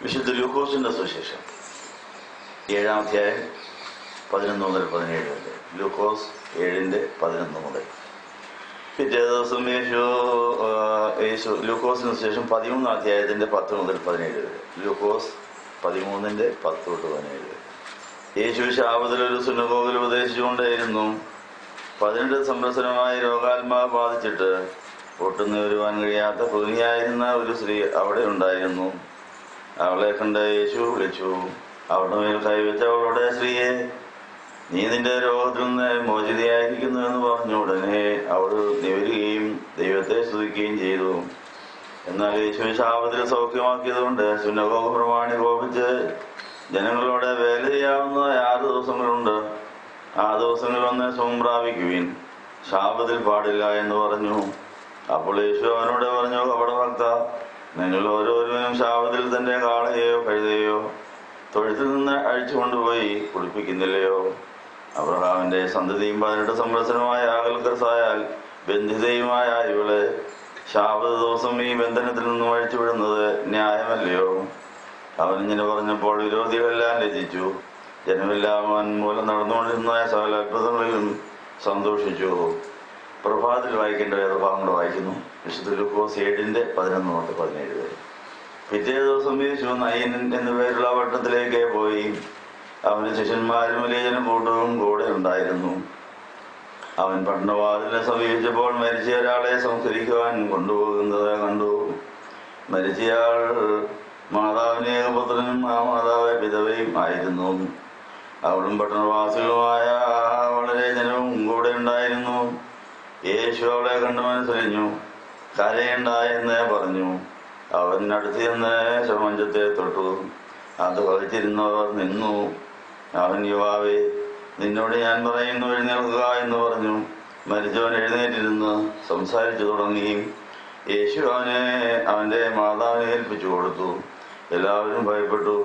വിശുദ്ധ ലൂക്കോസിന്റെ സുവിശേഷം 7-ാം അധ്യായം 11 മുതൽ 17 വരെ. ലൂക്കോസ് 7:11 മുതൽ. പിറ്റേ ദിവസം യേശു ലൂക്കോസിന് ശേഷം 13-ാം അധ്യായത്തിന്റെ 10 മുതൽ 17 വരെ. ലൂക്കോസ് 13-ന്റെ 10 തൊട്ട് 17 വരെ. യേശു ശാബത്തിൽ ഒരു സുനഗോഗിൽ ഉപദേശിച്ചുകൊണ്ടേയിരുന്നു. 18 സംവത്സരമായി രോഗാത്മാവ് ബാധിച്ചിട്ട് ഒട്ടുന്നു വരുവാൻ കഴിയാത്ത ഭൂനിയായിരുന്ന ഒരു സ്ത്രീ അവിടെ ഉണ്ടായിരുന്നു. അവളെ കണ്ട് യേശു വിളിച്ചു. അവളുടെ മേൽ കൈവച്ച അവളുടെ സ്ത്രീയെ, നീ നിന്റെ രോഗത്തിൽ നിന്ന് മോചിതയായിരിക്കുന്നു എന്ന് പറഞ്ഞു. ഉടനെ അവൾ നിവരുകയും ദൈവത്തെ സ്തുതിക്കുകയും ചെയ്തു. എന്നാൽ യേശു ശാപത്തിൽ സൗഖ്യമാക്കിയതുകൊണ്ട് സുനഗോഗ് പ്രമാണി കോപിച്ച് ജനങ്ങളോട് വേല ചെയ്യാവുന്ന 6 ദിവസങ്ങളുണ്ട്, ആ ദിവസങ്ങളിൽ ഒന്ന് സുഖം പ്രാപിക്കുവിൻ, ശാപത്തിൽ പാടില്ല എന്ന് പറഞ്ഞു. അപ്പോൾ യേശു അവനോട് പറഞ്ഞു, കപടഭക്ത, നിങ്ങൾ ഓരോരുവനും ശാപത്തിൽ തന്റെ കാളയെയോ കഴുതയോ തൊഴുത്തിൽ നിന്ന് അഴിച്ചു കൊണ്ടുപോയി കുളിപ്പിക്കുന്നില്ലയോ? അബ്രഹാമിന്റെ സന്തതിയും 18 സംവത്സരമായ അകൽക്കർസായാൽ ബന്ധിതയുമായ ഇവളെ ശാപത ദിവസം ഈ ബന്ധനത്തിൽ നിന്നും അഴിച്ചുവിടുന്നത് ന്യായമല്ലയോ? അവൻ ഇങ്ങനെ പറഞ്ഞപ്പോൾ വിരോധികളെല്ലാം ലജ്ജിച്ചു. ജനമെല്ലാം അവൻ മൂലം നടന്നുകൊണ്ടിരുന്ന സകല അത്ഭുതങ്ങളിലും സന്തോഷിച്ചു. പ്രഭാതത്തിൽ വായിക്കേണ്ട വേദഭാഗങ്ങൾ വായിക്കുന്നു. വിശുദ്ധ ലൂക്കോസ് 7:11 മുതൽ 17 വരെ. പിറ്റേ ദിവസം യേശു നയൻ എന്നു പേരുള്ള പട്ടണത്തിലേക്ക് പോയി. അവന്റെ ശിഷ്യന്മാരും വലിയ ജനക്കൂട്ടവും കൂടെ ഉണ്ടായിരുന്നു. അവൻ പട്ടണവാതിലിനെ സമീപിച്ചപ്പോൾ മരിച്ച ഒരാളെ സംസ്കരിക്കുവാൻ കൊണ്ടുപോകുന്നത് കണ്ടു. മരിച്ചയാൾ മാതാവിന് ഏകപുത്രനും ആ മാതാവ് വിധവയും ആയിരുന്നു. അവളും പട്ടണവാസികളുമായ വളരെ ജനവും കൂടെ ഉണ്ടായിരുന്നു. യേശു അവളെ കണ്ടു മനസ്സറിഞ്ഞു. കരയണ്ട എന്ന് പറഞ്ഞു. അവൻ അടുത്ത് ചെന്ന് ശവമഞ്ചത്തെ തൊട്ടു. അത് വഹിച്ചിരുന്നവർ നിന്നു. അവൻ, യുവാവേ, നിന്നോട് ഞാൻ പറയുന്നു, എഴുന്നേൽക്കുക എന്ന് പറഞ്ഞു. മരിച്ചവൻ എഴുന്നേറ്റിരുന്ന് സംസാരിച്ചു തുടങ്ങി. യേശു അവന്റെ മാതാവിനെ ഏൽപ്പിച്ചു കൊടുത്തു. എല്ലാവരും ഭയപ്പെട്ടു.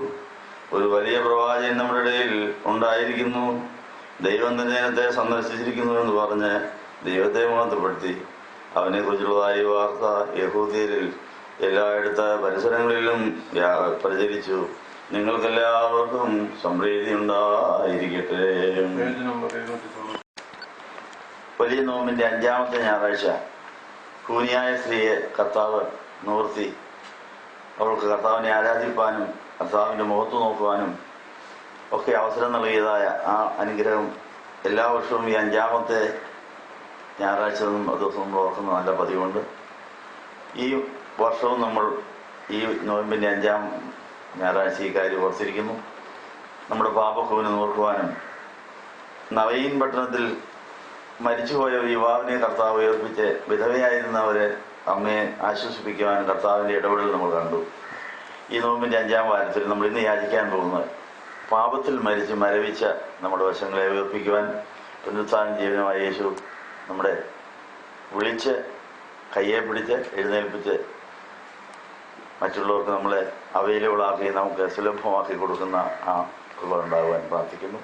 ഒരു വലിയ പ്രവാചകൻ നമ്മുടെ ഇടയിൽ ഉണ്ടായിരിക്കുന്നു, ദൈവം തന്റെ ജനത്തെ സന്ദർശിച്ചിരിക്കുന്നു എന്ന് പറഞ്ഞ് ദൈവത്തെ മഹത്വപ്പെടുത്തി. അവനെ കുറിച്ചുള്ളതായി വാർത്ത യഹൂദ്യരിൽ എല്ലായിടത്ത പരിസരങ്ങളിലും പ്രചരിച്ചു. നിങ്ങൾക്കെല്ലാവർക്കും സമൃദ്ധി ഉണ്ടായിരിക്കട്ടെ. വലിയ നോമ്പിന്റെ 5-ാമത്തെ ഞായറാഴ്ച കൂനിയായ സ്ത്രീയെ കർത്താവ് നിവർത്തി. അവൾക്ക് കർത്താവിനെ ആരാധിപ്പാനും കർത്താവിന്റെ മുഖത്ത് നോക്കുവാനും ഒക്കെ അവസരം നൽകിയതായ ആ അനുഗ്രഹം എല്ലാ വർഷവും ഈ 5-ാമത്തെ ഞായറാഴ്ച ദിവസം നമ്മൾ ഓർക്കുന്ന നല്ല പതിവുണ്ട്. ഈ വർഷവും നമ്മൾ ഈ നോയമ്പിന്റെ 5-ാം ഞായറാഴ്ച ഈ കാര്യം ഓർത്തിരിക്കുന്നു. നമ്മുടെ പാപക്കുവിനെ നോക്കുവാനും നവീൻ പട്ടണത്തിൽ മരിച്ചുപോയ ഒരു യുവാവിനെ കർത്താവ് ഉയർപ്പിച്ച് വിധവയായിരുന്നവരെ അമ്മയെ ആശ്വസിപ്പിക്കുവാനും കർത്താവിന്റെ ഇടപെടൽ നമ്മൾ കണ്ടു. ഈ നോമ്പിന്റെ 5-ാം വാരത്തിൽ നമ്മൾ ഇന്ന് യാചിക്കാൻ പോകുന്നത് പാപത്തിൽ മരിച്ച് മരവിച്ച നമ്മുടെ വശങ്ങളെ ഉയർപ്പിക്കുവാൻ പുനരുത്ഥാനം ജീവനുമായ യേശു നമ്മുടെ വിളിച്ച് കയ്യെ പിടിച്ച് എഴുന്നേൽപ്പിച്ച് മറ്റുള്ളവർക്ക് നമ്മളെ അവൈലബിളാക്കി നമുക്ക് സുലഭമാക്കി കൊടുക്കുന്ന ആ കൃപ ഉണ്ടാകുവാൻ പ്രാർത്ഥിക്കുന്നു.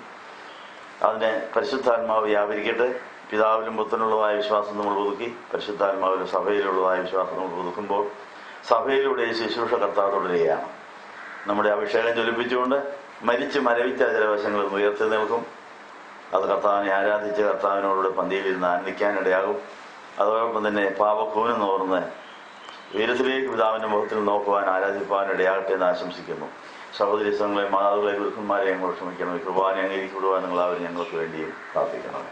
അതിനെ പരിശുദ്ധാത്മാവ് വ്യാപരിക്കട്ടെ. പിതാവിലും പുത്രനുള്ളതായ വിശ്വാസം നമ്മൾ പുതുക്കി പരിശുദ്ധാത്മാവിലും സഭയിലുള്ളതായ വിശ്വാസം നമ്മൾ പുതുക്കുമ്പോൾ സഭയിലൂടെ ശുശ്രൂഷ കർത്താവ് തുടരുകയാണ്. നമ്മുടെ അഭിഷേകം ജ്വലിപ്പിച്ചുകൊണ്ട് മരിച്ച് മരവിച്ച ചില വശങ്ങൾ ഉയർത്തി നിൽക്കും. അത് കർത്താവിനെ ആരാധിച്ച് കർത്താവിനോടുകൂടെ പന്തിയിലിരുന്ന് ആനന്ദിക്കാനിടയാകും. അതോടൊപ്പം തന്നെ പാപക്കൂന് നോർന്ന് ഉയരത്തിലേക്ക് പിതാവിന്റെ മുഖത്തിൽ നോക്കുവാൻ ആരാധിപ്പാൻ ഇടയാകട്ടെ എന്ന് ആശംസിക്കുന്നു. സഹോദരി സംഘങ്ങളെ, മാതാവുകളെ, ഗുരുക്കന്മാരെ ഞങ്ങൾ ക്ഷമിക്കണം. ഈ കുർബാന അംഗീകരിക്കുവാൻ നിങ്ങളവരും ഞങ്ങൾക്ക് വേണ്ടിയും പ്രാർത്ഥിക്കണമേ.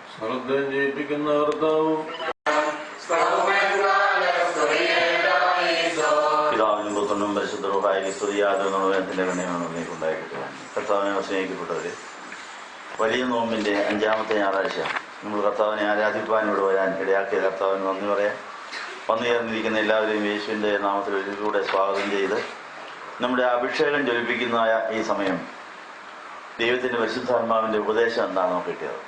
പിതാവിനും പുത്രനും പരിശുദ്ധ റൂഹായി സ്തുതിയാദരത്തിന്റെ ഗണ്യമെന്ന് നീക്കുണ്ടായിരിക്കട്ടെ. കർത്താവിനെ സ്നേഹിക്കപ്പെട്ടവരെ, വലിയ നോമ്പിന്റെ 5-ാമത്തെ ഞായറാഴ്ച നമ്മൾ കർത്താവിനെ ആരാധിപ്പാൻ ഇവിടെ വരാൻ ഇടയാക്കിയ കർത്താവിന് നന്ദി പറയാം. വന്നു ചേർന്നിരിക്കുന്ന എല്ലാവരെയും യേശുവിന്റെ നാമത്തിൽ ഒരിക്കലൂടെ സ്വാഗതം ചെയ്ത് നമ്മുടെ അഭിഷേകം ജ്വലിപ്പിക്കുന്ന ഈ സമയം ദൈവത്തിന്റെ പരിശുദ്ധാത്മാവിന്റെ ഉപദേശം എന്താണ് നമുക്ക് കിട്ടിയത്?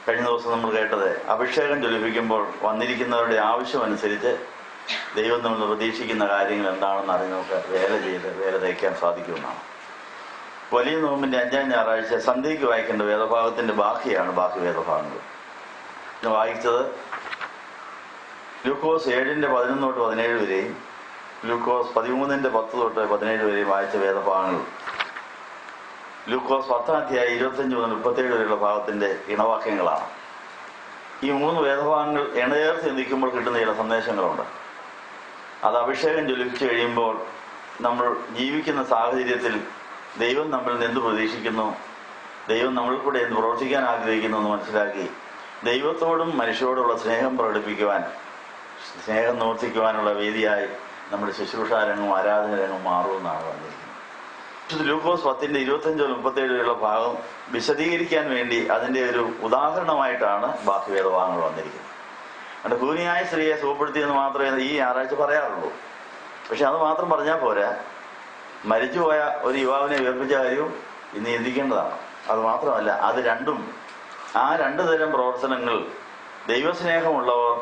കഴിഞ്ഞ ദിവസം നമ്മൾ കേട്ടത് അഭിഷേകം ജ്വലിപ്പിക്കുമ്പോൾ വന്നിരിക്കുന്നവരുടെ ആവശ്യമനുസരിച്ച് ദൈവം നമ്മൾ പ്രതീക്ഷിക്കുന്ന കാര്യങ്ങൾ എന്താണെന്ന് അറിഞ്ഞ് നമുക്ക് വേല തയ്ക്കാൻ സാധിക്കുമെന്നാണ്. വലിയ നോമ്പിന്റെ 5-ാം ഞായറാഴ്ച സന്ധ്യയ്ക്ക് വായിക്കേണ്ട വേദഭാഗത്തിന്റെ ബാക്കി വേദഭാഗങ്ങൾ വായിച്ചത് ലൂക്കോസ് 7:11 തൊട്ട് 17 വരെയും ലൂക്കോസ് 13:10 തൊട്ട് 17 വരെ വായിച്ച വേദഭാഗങ്ങൾ ലൂക്കോസ് 10-ാം അധ്യായം 25 മുതൽ 37 വരെയുള്ള ഭാഗത്തിന്റെ ഇണവാക്യങ്ങളാണ്. ഈ 3 വേദഭാഗങ്ങൾ ഇണയേർത്ത് ചിന്തിക്കുമ്പോൾ കിട്ടുന്ന ചില സന്ദേശങ്ങളുണ്ട്. അത് അഭിഷേകം ജ്വലിപ്പിച്ചു കഴിയുമ്പോൾ നമ്മൾ ജീവിക്കുന്ന സാഹചര്യത്തിൽ ദൈവം നമ്മളിൽ നിന്ന് എന്ത് പ്രതീക്ഷിക്കുന്നു, ദൈവം നമ്മളിൽ കൂടെ എന്ത് പ്രവർത്തിക്കാൻ ആഗ്രഹിക്കുന്നു എന്ന് മനസ്സിലാക്കി ദൈവത്തോടും മനുഷ്യരോടുള്ള സ്നേഹം പ്രകടിപ്പിക്കുവാൻ, സ്നേഹം നിവർത്തിക്കുവാനുള്ള വേദിയായി നമ്മുടെ ശുശ്രൂഷാരംഗം, ആരാധന രംഗം മാറുമെന്നാണ് പറഞ്ഞിരിക്കുന്നത്. ലൂക്കോസ് 10:25-37 വരെയുള്ള ഭാഗം വിശദീകരിക്കാൻ വേണ്ടി അതിൻ്റെ ഒരു ഉദാഹരണമായിട്ടാണ് ബാക്കി വേദഭാഗങ്ങൾ വന്നിരിക്കുന്നത്. അതുകൊണ്ട് കൂനിയായ സ്ത്രീയെ സുഖപ്പെടുത്തിയെന്ന് മാത്രമേ ഈ ഞായറാഴ്ച പറയാറുള്ളൂ. പക്ഷെ അത് മാത്രം പറഞ്ഞാൽ പോരാ, മരിച്ചുപോയ ഒരു യുവാവിനെ ഉയർപ്പിച്ച കാര്യവും ഇന്ന് ചിന്തിക്കേണ്ടതാണ്. അത് മാത്രമല്ല, അത് രണ്ടും, ആ 2 തരം പ്രവർത്തനങ്ങൾ ദൈവസ്നേഹമുള്ളവർ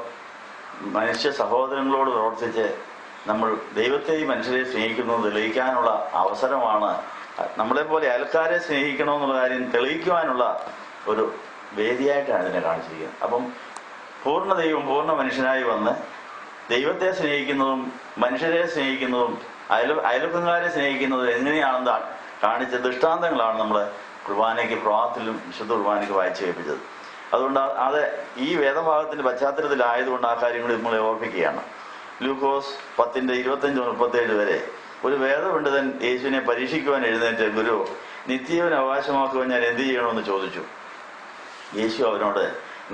മനുഷ്യ സഹോദരങ്ങളോട് പ്രവർത്തിച്ച് നമ്മൾ ദൈവത്തെയും മനുഷ്യരെ സ്നേഹിക്കുന്നത് തെളിയിക്കാനുള്ള അവസരമാണ്. നമ്മളെപ്പോലെ അയൽക്കാരെ സ്നേഹിക്കണമെന്നുള്ള കാര്യം തെളിയിക്കുവാനുള്ള ഒരു വേദിയായിട്ടാണ് ഇതിനെ കാണിച്ചിരിക്കുന്നത്. അപ്പം പൂർണ്ണ ദൈവം പൂർണ്ണ മനുഷ്യനായി വന്ന് ദൈവത്തെ സ്നേഹിക്കുന്നതും മനുഷ്യരെ സ്നേഹിക്കുന്നതും അയൽക്കാരെ സ്നേഹിക്കുന്നതും എങ്ങനെയാണെന്ന് കാണിച്ച ദൃഷ്ടാന്തങ്ങളാണ് നമ്മൾ കുർബാനയ്ക്ക്, പ്രഭാതത്തിലും വിശുദ്ധ കുർബാനയ്ക്ക് വായിച്ചു കേൾപ്പിച്ചത്. അതുകൊണ്ട് അത് ഈ വേദഭാഗത്തിന്റെ പശ്ചാത്തലത്തിലായതുകൊണ്ട് ആ കാര്യങ്ങൾ നമ്മളെ ഓർമ്മിക്കുകയാണ്. ലൂക്കോസ് 10:25-37 വരെ ഒരു വേദപണ്ഡിതൻ യേശുവിനെ പരീക്ഷിക്കുവാൻ എഴുന്നേറ്റ്, ഗുരു, നിത്യജീവൻ അവകാശമാക്കുവാൻ ഞാൻ എന്ത് ചെയ്യണമെന്ന് ചോദിച്ചു. യേശു അവനോട്,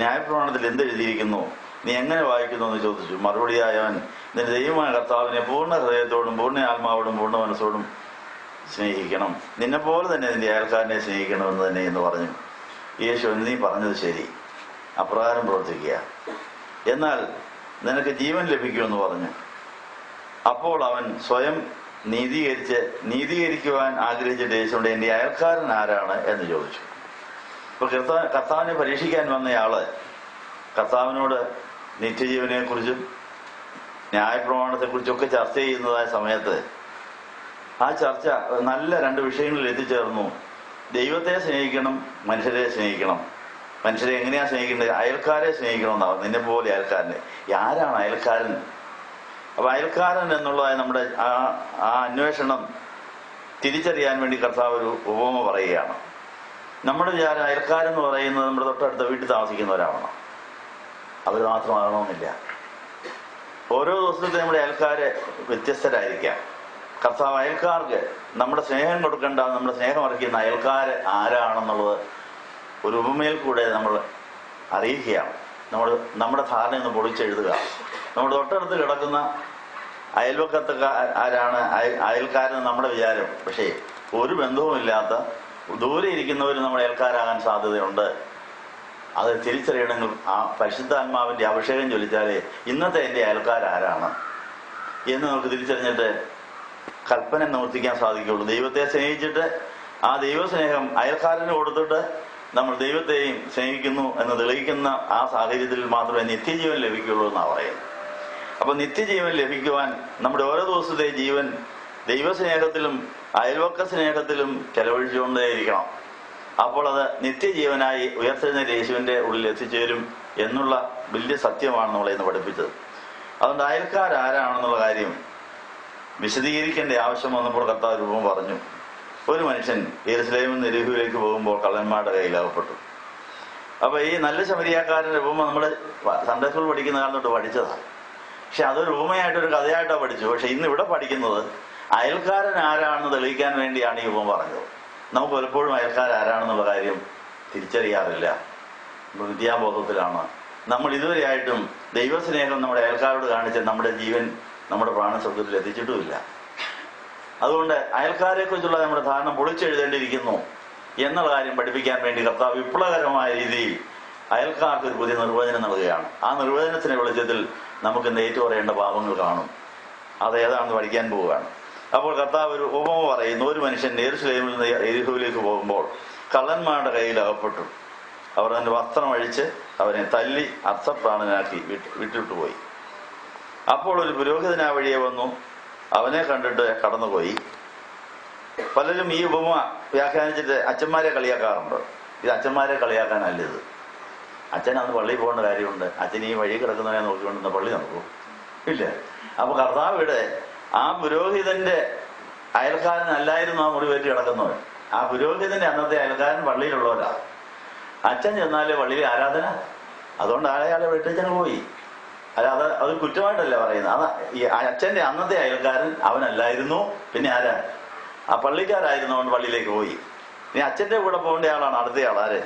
ന്യായപ്രമാണത്തിൽ എന്തെഴുതിയിരിക്കുന്നു, നീ എങ്ങനെ വായിക്കുന്നു എന്ന് ചോദിച്ചു. മറുപടിയായവൻ, നിന്റെ ദൈവമായ കർത്താവിനെ പൂർണ്ണ ഹൃദയത്തോടും പൂർണ്ണ ആത്മാവോടും പൂർണ്ണ മനസ്സോടും സ്നേഹിക്കണം, നിന്നെപ്പോലെ തന്നെ നിന്റെ അയൽക്കാരനെ സ്നേഹിക്കണമെന്ന് തന്നെ എന്ന് പറഞ്ഞു. യേശു, നീ പറഞ്ഞത് ശരി, അപ്രകാരം പ്രവർത്തിക്കുക, എന്നാൽ നിനക്ക് ജീവൻ ലഭിക്കുമെന്ന് പറഞ്ഞു. അപ്പോൾ അവൻ സ്വയം നീതീകരിക്കുവാൻ ആഗ്രഹിച്ചിട്ട് യേശുവിന്റെ എന്റെ അയൽക്കാരൻ ആരാണ് എന്ന് ചോദിച്ചു. ഇപ്പൊ കർത്താവിനെ പരീക്ഷിക്കാൻ വന്നയാള് കർത്താവിനോട് നിത്യജീവനെ കുറിച്ചും ന്യായപ്രമാണത്തെക്കുറിച്ചൊക്കെ ചർച്ച ചെയ്യുന്നതായ സമയത്ത് ആ ചർച്ച നല്ല 2 വിഷയങ്ങളിൽ എത്തിച്ചേർന്നു. ദൈവത്തെ സ്നേഹിക്കണം, മനുഷ്യരെ സ്നേഹിക്കണം. മനുഷ്യരെ എങ്ങനെയാ സ്നേഹിക്കേണ്ടത്? അയൽക്കാരെ സ്നേഹിക്കണമെന്നാണ്. നിന്നെ പോലെ അയൽക്കാരനെ. ആരാണ് അയൽക്കാരൻ? അപ്പൊ അയൽക്കാരൻ എന്നുള്ളതായ നമ്മുടെ ആ അന്വേഷണം തിരിച്ചറിയാൻ വേണ്ടി കർത്താവ് ഒരു ഉപമ പറയുകയാണ്. നമ്മുടെ വിചാരം അയൽക്കാരെന്ന് പറയുന്നത് നമ്മുടെ തൊട്ടടുത്ത വീട്ടിൽ താമസിക്കുന്നവരാവണം. അവർ മാത്രമാകണമെന്നില്ല. ഓരോ ദിവസത്തെ നമ്മുടെ അയൽക്കാര് വ്യത്യസ്തരായിരിക്കാം. കർത്താവ് അയൽക്കാർക്ക് നമ്മുടെ സ്നേഹം കൊടുക്കേണ്ട, നമ്മുടെ സ്നേഹം അറിയിക്കുന്ന അയൽക്കാര് ആരാണെന്നുള്ളത് ഒരു ഉപമയിൽ കൂടെ നമ്മൾ അറിയിക്കുകയാണ്. നമ്മുടെ ധാരണയൊന്ന് പൊളിച്ചെഴുതുക. നമ്മുടെ തൊട്ടടുത്ത് കിടക്കുന്ന അയൽവക്കത്ത് ആരാണ് അയൽക്കാരെന്ന് നമ്മുടെ വിചാരം. പക്ഷേ ഒരു ബന്ധവുമില്ലാത്ത ദൂരെ ഇരിക്കുന്നവർ നമ്മുടെ അയൽക്കാരാകാൻ സാധ്യതയുണ്ട്. അത് തിരിച്ചറിയണമെങ്കിൽ ആ പരിശുദ്ധാത്മാവിന്റെ അഭിഷേകം ചൊല്ലിച്ചാലേ ഇന്നത്തെ എൻ്റെ അയൽക്കാരാരാണ് എന്ന് നമുക്ക് തിരിച്ചറിഞ്ഞിട്ട് കൽപ്പന നിവർത്തിക്കാൻ സാധിക്കുകയുള്ളൂ. ദൈവത്തെ സ്നേഹിച്ചിട്ട് ആ ദൈവസ്നേഹം അയൽക്കാരന് കൊടുത്തിട്ട് നമ്മൾ ദൈവത്തെയും സ്നേഹിക്കുന്നു എന്ന് തെളിയിക്കുന്ന ആ സാഹചര്യത്തിൽ മാത്രമേ നിത്യജീവൻ ലഭിക്കുകയുള്ളൂ എന്നാണ് പറയുന്നത്. അപ്പൊ നിത്യജീവൻ ലഭിക്കുവാൻ നമ്മുടെ ഓരോ ദിവസത്തെ ജീവൻ ദൈവസ്നേഹത്തിലും അയൽവക്ക സ്നേഹത്തിലും ചെലവഴിച്ചുകൊണ്ടേയിരിക്കണം. അപ്പോൾ അത് നിത്യജീവനായി ഉയർത്തെഴുന്നേറ്റ യേശുവിന്റെ ഉള്ളിൽ എത്തിച്ചേരും എന്നുള്ള വലിയ സത്യമാണ് നമ്മളെ ഇന്ന് പഠിപ്പിച്ചത്. അതുകൊണ്ട് അയൽക്കാരാരാണെന്നുള്ള കാര്യം വിശദീകരിക്കേണ്ട ആവശ്യം വന്നപ്പോൾ കർത്താവ് രൂപം പറഞ്ഞു. ഒരു മനുഷ്യൻ യെരുശലേമിൽ നിന്ന് യെരിഹോവിലേക്ക് പോകുമ്പോൾ കള്ളന്മാരുടെ കയ്യിൽ അകപ്പെട്ടു. അപ്പൊ ഈ നല്ല ശമരിയാക്കാരന്റെ ഉപമ നമ്മള് സൺഡേ സ്കൂൾ പഠിക്കുന്ന കാലം തൊട്ട് പഠിച്ചതാണ്. പക്ഷെ അതൊരു ഉപമയായിട്ടൊരു കഥയായിട്ടാണ് പഠിച്ചു. പക്ഷെ ഇന്ന് ഇവിടെ പഠിക്കുന്നത് അയൽക്കാരൻ ആരാണെന്ന് തെളിയിക്കാൻ വേണ്ടിയാണ് ഈ ഉപമ പറഞ്ഞത്. നമുക്ക് പലപ്പോഴും അയൽക്കാരാരാണെന്നുള്ള കാര്യം തിരിച്ചറിയാറില്ല. വിദ്യാബോധത്തിലാണ്. നമ്മൾ ഇതുവരെയായിട്ടും ദൈവസ്നേഹം നമ്മുടെ അയൽക്കാരോട് കാണിച്ച് നമ്മുടെ ജീവൻ, നമ്മുടെ പ്രാണസ്വർഗത്തിൽ എത്തിച്ചിട്ടുമില്ല. അതുകൊണ്ട് അയൽക്കാരെ കുറിച്ചുള്ള നമ്മുടെ ധാരണ പൊളിച്ചെഴുതേണ്ടിയിരിക്കുന്നു എന്നുള്ള കാര്യം പഠിപ്പിക്കാൻ വേണ്ടി കർത്താവ് വിപ്ലവകരമായ രീതിയിൽ അയൽക്കാർക്ക് ഒരു പുതിയ നിർവചനം നൽകുകയാണ്. ആ നിർവചനത്തിന്റെ വെളിച്ചത്തിൽ നമുക്ക് ഏറ്റുപറയേണ്ട പാപങ്ങൾ കാണും. അതേതാണെന്ന് പഠിക്കാൻ പോവുകയാണ്. അപ്പോൾ കർത്താവ് ഒരു ഉപമ പറയുന്നു. ഒരു മനുഷ്യൻ യെരുശലേമിൽ നിന്ന് യെരിഹോവിലേക്ക് പോകുമ്പോൾ കള്ളന്മാരുടെ കയ്യിൽ അകപ്പെട്ടു. അവർ അതിന്റെ വസ്ത്രം അഴിച്ച് അവനെ തല്ലി അർത്ഥപ്രാണനാക്കി വിട്ടുപോയി. അപ്പോൾ ഒരു പുരോഹിതൻ ആ വഴിയെ വന്നു. അവനെ കണ്ടിട്ട് കടന്നുപോയി. പലരും ഈ ഉപമ വ്യാഖ്യാനിച്ചിട്ട് അച്ഛന്മാരെ കളിയാക്കാറുണ്ട്. ഇത് അച്ഛന്മാരെ കളിയാക്കാനല്ല ഇത്. അച്ഛൻ അന്ന് പള്ളിയിൽ പോകേണ്ട കാര്യമുണ്ട്. അച്ഛൻ ഈ വഴി കിടക്കുന്നവനെ നോക്കിക്കൊണ്ടിരുന്ന പള്ളി നടക്കും ഇല്ല. അപ്പൊ കർത്താവ് ഇവിടെ ആ പുരോഹിതന്റെ അയൽക്കാരനല്ലായിരുന്നു ആ മുറിവേറ്റ് കിടക്കുന്നവൻ. ആ പുരോഹിതന്റെ അന്നത്തെ അയൽക്കാരൻ പള്ളിയിലുള്ളവരാ. അച്ഛൻ ചെന്നാലേ പള്ളിയിൽ ആരാധന. അതുകൊണ്ട് അയാളെ വെട്ടിച്ചങ്ങ് പോയി. അത് കുറ്റമായിട്ടല്ല പറയുന്നത്. അത് ഈ അച്ഛന്റെ അന്നത്തെ അയൽക്കാരൻ അവനല്ലായിരുന്നു. പിന്നെ ആരാ? ആ പള്ളിക്കാരായിരുന്നതുകൊണ്ട് പള്ളിയിലേക്ക് പോയി. ഇനി അച്ഛന്റെ കൂടെ പോകേണ്ട ആളാണ് അടുത്തയാൾ. ആര്?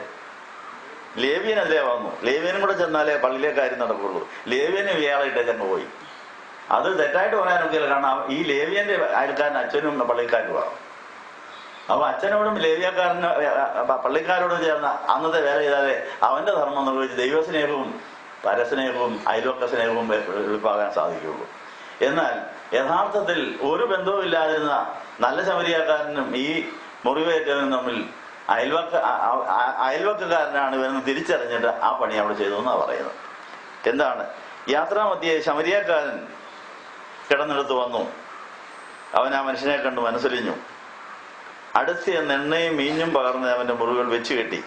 ലേവ്യനല്ലേ വന്നു. ലേവ്യനും കൂടെ ചെന്നാലേ പള്ളിയിലെ കാര്യം നടക്കുള്ളൂ. ലേവ്യനും ഇയാളെ ഇട്ടങ്ങ് പോയി. അത് തെറ്റായിട്ട് പറയാനൊക്കെയല്ല. കാരണം ഈ ലേവ്യന്റെ അയൽക്കാരൻ അച്ഛനും പള്ളിക്കാരുമാണ്. അപ്പൊ അച്ഛനോടും ലേവ്യക്കാരന് പള്ളിക്കാരോടും ചേർന്ന അന്നത്തെ വേല ചെയ്താലേ അവന്റെ ധർമ്മം നിർവഹിച്ച് ദൈവസ്നേഹവും പരസ്നേഹവും അയൽവക്ക സ്നേഹവും എളുപ്പാകാൻ സാധിക്കുകയുള്ളൂ. എന്നാൽ യഥാർത്ഥത്തിൽ ഒരു ബന്ധവും ഇല്ലാതിരുന്ന നല്ല ശമരിയാക്കാരനും ഈ മുറിവേറ്റവനും തമ്മിൽ അയൽവക്കക്കാരനാണ് ഇവരെന്ന് തിരിച്ചറിഞ്ഞിട്ട് ആ പണി അവിടെ ചെയ്തു എന്നാണ് പറയുന്നത്. എന്താണ്? യാത്രാമധ്യേ ശമരിയാക്കാരൻ കിടന്നെടുത്ത് വന്നു. അവൻ ആ മനുഷ്യനെ കണ്ട് മനസ്സൊലിഞ്ഞു. അടുത്ത് എണ്ണയും മീഞ്ഞും പകർന്ന് അവന്റെ മുറിവുകൾ വെച്ച് കെട്ടി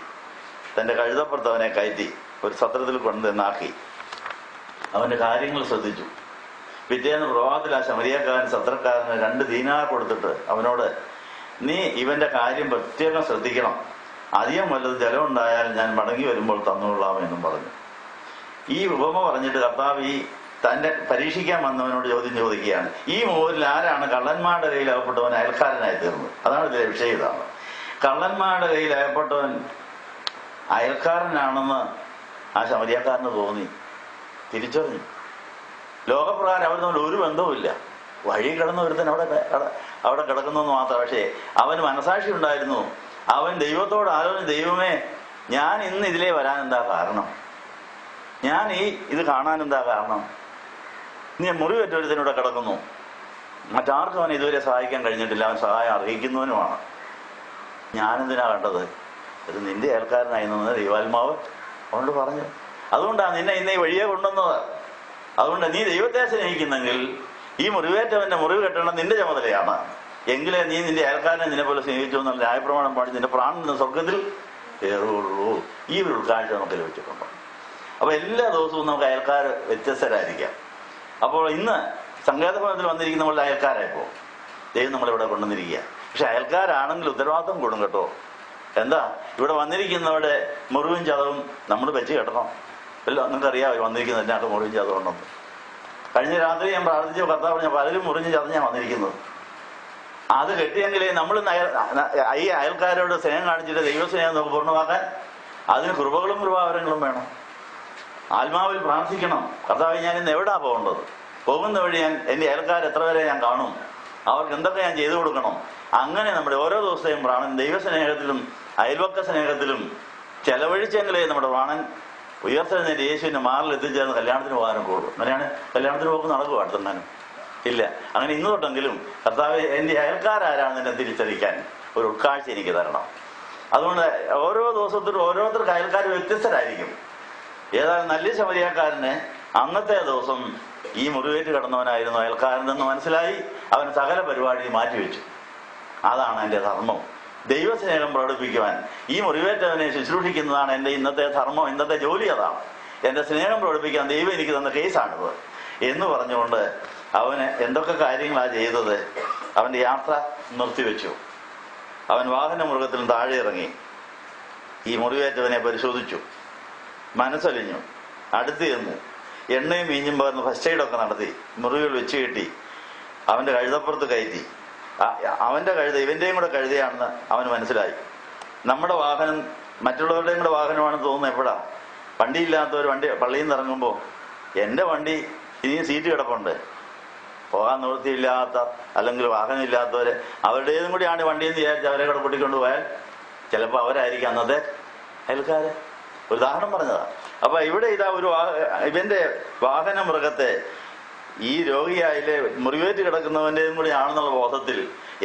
തന്റെ കഴുതപ്പുറത്ത് അവനെ കയറ്റി ഒരു സത്രത്തിൽ കൊണ്ടുവന്നാക്കി. അവന്റെ കാര്യങ്ങൾ ശ്രദ്ധിച്ചു. പിറ്റേന്ന് പ്രഭാതത്തിൽ ആ ശമരിയാക്കാരൻ സത്രക്കാരന് 2 ദീനാർ കൊടുത്തിട്ട് അവനോട്, നീ ഇവന്റെ കാര്യം പ്രത്യേകം ശ്രദ്ധിക്കണം. അധികം വല്ലത് ജലമുണ്ടായാൽ ഞാൻ മടങ്ങി വരുമ്പോൾ തന്നുകൊള്ളാം എന്നും പറഞ്ഞു. ഈ ഉപമ പറഞ്ഞിട്ട് കർത്താവ് ഈ തന്നെ പരീക്ഷിക്കാൻ വന്നവനോട് ചോദ്യം ചോദിക്കുകയാണ്. ഈ മൂവരിൽ ആരാണ് കള്ളന്മാരുടെ കയ്യിൽ അകപ്പെട്ടവൻ അയൽക്കാരനായി തീർന്നത്? അതാണ് ഇതിലെ വിഷയം. ഇതാണ്, കള്ളന്മാരുടെ കയ്യിൽ അകപ്പെട്ടവൻ അയൽക്കാരനാണെന്ന് ആ ശമരിയാക്കാരന് തോന്നി. തിരിച്ചറിഞ്ഞു. ലോകപ്രകാരം അവർ തമ്മിൽ ഒരു ബന്ധവുമില്ല. വഴി കിടന്ന ഒരുത്തൻ അവിടെ കിടക്കുന്നെന്ന് മാത്രം. പക്ഷേ അവന് മനസാക്ഷി ഉണ്ടായിരുന്നു. അവൻ ദൈവത്തോട് ആലോചിച്ച്, ദൈവമേ, ഞാൻ ഇന്ന് ഇതിലേ വരാൻ എന്താ കാരണം? ഞാൻ ഇത് കാണാൻ എന്താ കാരണം? നീ മുറിവേറ്റൊരുത്തനൂടെ കിടക്കുന്നു. മറ്റാർക്കും അവൻ ഇതുവരെ സഹായിക്കാൻ കഴിഞ്ഞിട്ടില്ല. അവൻ സഹായം അർഹിക്കുന്നവനുമാണ്. ഞാനെന്തിനാ കണ്ടത്? ഇത് നിന്റെ അയൽക്കാരനായിരുന്നു ദൈവാത്മാവ് അതുകൊണ്ട് പറഞ്ഞു. അതുകൊണ്ടാണ് നിന്നെ ഇന്ന് ഈ വഴിയെ കൊണ്ടുവന്നത്. അതുകൊണ്ട് നീ ദൈവത്തെ സ്നേഹിക്കുന്നെങ്കിൽ ഈ മുറിവേറ്റവന്റെ മുറിവ് കെട്ടണം നിന്റെ ചുമതലയാണ്. എങ്കിലേ നീ നിന്റെ അയൽക്കാരനെ നിന്നെ പോലെ സ്നേഹിച്ചു എന്നുള്ള ന്യായപ്രമാണം പാടി നിന്റെ പ്രാണൻ എന്ന സ്വർഗത്തിൽ കയറുകയുള്ളൂ. ഈ ഒരു ഉൾക്കാഴ്ച നമുക്ക് ലഭിച്ചിട്ടുണ്ട്. അപ്പൊ എല്ലാ ദിവസവും നമുക്ക് അയൽക്കാർ വ്യത്യസ്തരായിരിക്കാം. അപ്പോൾ ഇന്ന് സങ്കേതഭവനത്തിൽ വന്നിരിക്കുന്ന നമ്മളുടെ അയൽക്കാരായിപ്പോ ദൈവം നമ്മളിവിടെ കൊണ്ടുവന്നിരിക്കുക. പക്ഷെ അയൽക്കാരാണെങ്കിൽ ഉത്തരവാദിത്വം കൂടും കേട്ടോ. എന്താ? ഇവിടെ വന്നിരിക്കുന്നവരുടെ മുറിവും ചതവും നമ്മൾ വെച്ച് കെട്ടണം. നിങ്ങൾക്കറിയാം വന്നിരിക്കുന്നതിനകത്ത് മുറിവും ചതവും ഉണ്ടെന്ന്. കഴിഞ്ഞ രാത്രി ഞാൻ പ്രാർത്ഥിച്ച കർത്താവ് ഞാൻ പലരും മുറിഞ്ഞ് ചതഞ്ഞാ വന്നിരിക്കുന്നത്. അത് കെട്ടിയെങ്കിലേ നമ്മൾ ഈ അയൽക്കാരോട് സ്നേഹം കാണിച്ചിട്ട് ദൈവസ്നേഹം നമുക്ക് പൂർണ്ണമാക്കാൻ അതിന് കൃപകളും കൃപാവരങ്ങളും വേണം. ആത്മാവിൽ പ്രാർത്ഥിക്കണം. കർത്താവ് ഞാൻ ഇന്ന് എവിടാ പോകേണ്ടത്? പോകുന്ന വഴി എൻ്റെ അയൽക്കാർ എത്ര പേരെ ഞാൻ കാണും? അവർക്ക് എന്തൊക്കെ ഞാൻ ചെയ്തു കൊടുക്കണം? അങ്ങനെ നമ്മുടെ ഓരോ ദിവസത്തെയും പ്രാണൻ ദൈവസ്നേഹത്തിലും അയൽവക്ക സ്നേഹത്തിലും ചെലവഴിച്ചെങ്കിലേ നമ്മുടെ പ്രാണൻ ഉയർത്തെഴുന്നേറ്റ് യേശുവിന്റെ മാറിൽ എത്തിച്ചേർന്ന് കല്യാണത്തിന് പോകാനും കൂടും. അങ്ങനെയാണ് കല്യാണത്തിന് പോക്ക് നടക്കുക അടുത്തെങ്ങാനും ഇല്ല. അങ്ങനെ ഇന്ന് തൊട്ടെങ്കിലും കർത്താവ് എൻ്റെ അയൽക്കാരാരാണ് എന്നെ തിരിച്ചറിയിക്കാൻ ഒരു ഉൾക്കാഴ്ച എനിക്ക് തരണം. അതുകൊണ്ട് ഓരോ ദിവസത്തിലും ഓരോരുത്തർക്ക് അയൽക്കാർ വ്യത്യസ്തരായിരിക്കും. ഏതായാലും നല്ല ശമരിയാക്കാരന് അന്നത്തെ ദിവസം ഈ മുറിവേറ്റ് കിടന്നവനായിരുന്നു അയൽക്കാരനെന്ന് മനസ്സിലായി. അവൻ സകല പരിപാടി മാറ്റിവെച്ചു. അതാണ് എൻ്റെ ധർമ്മം. ദൈവസ്നേഹം പ്രകടിപ്പിക്കുവാൻ ഈ മുറിവേറ്റവനെ ശുശ്രൂഷിക്കുന്നതാണ് എൻ്റെ ഇന്നത്തെ ധർമ്മം, ഇന്നത്തെ ജോലി. അതാണ് എൻ്റെ സ്നേഹം പ്രകടിപ്പിക്കാൻ ദൈവം എനിക്ക് തന്ന കേസാണിത് എന്ന് പറഞ്ഞുകൊണ്ട് അവന് എന്തൊക്കെ കാര്യങ്ങളാണ് ചെയ്തത്. അവൻ്റെ യാത്ര നിർത്തിവെച്ചു. അവൻ വാഹന മൃഗത്തിൽ താഴെ ഇറങ്ങി ഈ മുറിവേറ്റവനെ പരിശോധിച്ചു. മനസ്സലിഞ്ഞു. അടുത്ത് ചെന്നു എണ്ണയും മീഞ്ഞും പകർന്ന് ഫസ്റ്റ് എയ്ഡൊക്കെ നടത്തി മുറിവുകൾ വെച്ച് കെട്ടി അവൻ്റെ കഴുതപ്പുറത്ത് കയറ്റി. അവൻ്റെ കഴുത ഇവൻ്റെയും കൂടെ കഴുതയാണെന്ന് അവന് മനസ്സിലായി. നമ്മുടെ വാഹനം മറ്റുള്ളവരുടെയും കൂടെ വാഹനമാണെന്ന് തോന്നുന്നത് എപ്പോഴാ? വണ്ടിയില്ലാത്തവർ പള്ളിയിൽ നിന്ന് ഇറങ്ങുമ്പോൾ എൻ്റെ വണ്ടി ഇനിയും സീറ്റ് കിടപ്പുണ്ട്, പോകാൻ നിവൃത്തിയില്ലാത്ത അല്ലെങ്കിൽ വാഹനം ഇല്ലാത്തവര് അവരുടേതും കൂടിയാണ് വണ്ടിയെന്ന് വിചാരിച്ച് അവരെ കൂടെ കൂട്ടിക്കൊണ്ട് പോയാൽ ചിലപ്പോൾ അവരായിരിക്കും അന്നത്തെ അയൽക്കാര്. ഉദാഹരണം പറഞ്ഞതാണ്. അപ്പൊ ഇവിടെ ഇതാ ഇവന്റെ വാഹന മൃഗത്തെ ഈ രോഗിയായാലെ മുറിവേറ്റ് കിടക്കുന്നവൻ്റെതും കൂടി ആണെന്നുള്ള ബോധത്തിൽ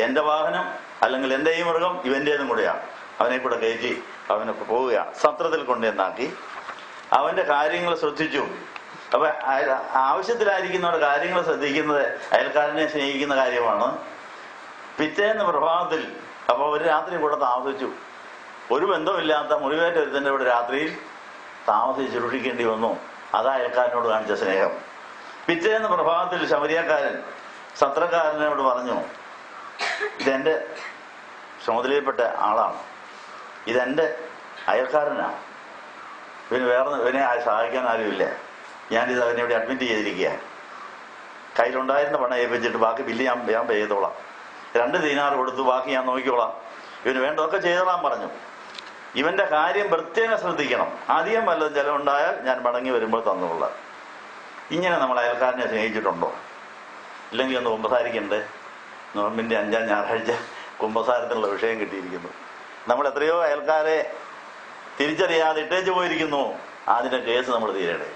എൻ്റെ വാഹനം അല്ലെങ്കിൽ എൻ്റെ ഈ മൃഗം ഇവൻ്റേതും കൂടെയാണ്. അവനെ കൂടെ കയറ്റി അവനെ പോവുകയാണ്. സത്രത്തിൽ കൊണ്ടുവന്നാക്കി അവന്റെ കാര്യങ്ങൾ ശ്രദ്ധിച്ചു. അപ്പൊ ആവശ്യത്തിലായിരിക്കുന്നവരുടെ കാര്യങ്ങൾ ശ്രദ്ധിക്കുന്നത് അയൽക്കാരനെ സ്നേഹിക്കുന്ന കാര്യമാണ്. പിറ്റേന്ന് പ്രഭാതത്തിൽ അപ്പൊ ഒരു രാത്രി കൂടെ താമസിച്ചു. ഒരു ബന്ധമില്ലാത്ത മുറിവേറ്റ ഒരുത്തൻ്റെ ഇവിടെ രാത്രിയിൽ താമസിച്ച് ശുശ്രൂഷിക്കേണ്ടി വന്നു. അതാ അയൽക്കാരനോട് കാണിച്ച സ്നേഹം. പിറ്റേന്ന് പ്രഭാതത്തിൽ ശമരിയാക്കാരൻ സത്രക്കാരനോട് പറഞ്ഞു, ഇതെൻ്റെ ചുമതലയിൽപ്പെട്ട ആളാണ്, ഇതെൻ്റെ അയൽക്കാരനാണ്, ഇവനെ സഹായിക്കാൻ ആരുമില്ല, ഞാനിത് അവനെ ഇവിടെ അഡ്മിറ്റ് ചെയ്തിരിക്കുക, കയ്യിലുണ്ടായിരുന്ന പണം ഏൽപ്പിച്ചിട്ട് ബാക്കി ബില്ല് ഞാൻ പേ ചെയ്തോളാം, 2 ദീനാർ കൊടുത്തു, ബാക്കി ഞാൻ നോക്കിക്കോളാം, ഇവന് വേണ്ടതൊക്കെ ചെയ്തോളാൻ പറഞ്ഞു. ഇവന്റെ കാര്യം പ്രത്യേകം ശ്രദ്ധിക്കണം, അധികം വല്ലതും ചിലവുണ്ടായാൽ ഞാൻ മടങ്ങി വരുമ്പോൾ തന്നുകൊള്ളാം. ഇങ്ങനെ നമ്മൾ അയൽക്കാരനെ സ്നേഹിച്ചിട്ടുണ്ടോ? ഇല്ലെങ്കിൽ ഒന്ന് കുമ്പസാരിക്കണ്ടേ? നോമ്പിന്റെ 5-ാം ഞായറാഴ്ച കുമ്പസാരത്തിനുള്ള വിഷയം കിട്ടിയിരിക്കുന്നു. നമ്മൾ എത്രയോ അയൽക്കാരെ തിരിച്ചറിയാതെ ഇട്ടേച്ചു പോയിരിക്കുന്നു. അതിന്റെ കേസ് നമ്മൾ തീരേണ്ടേ,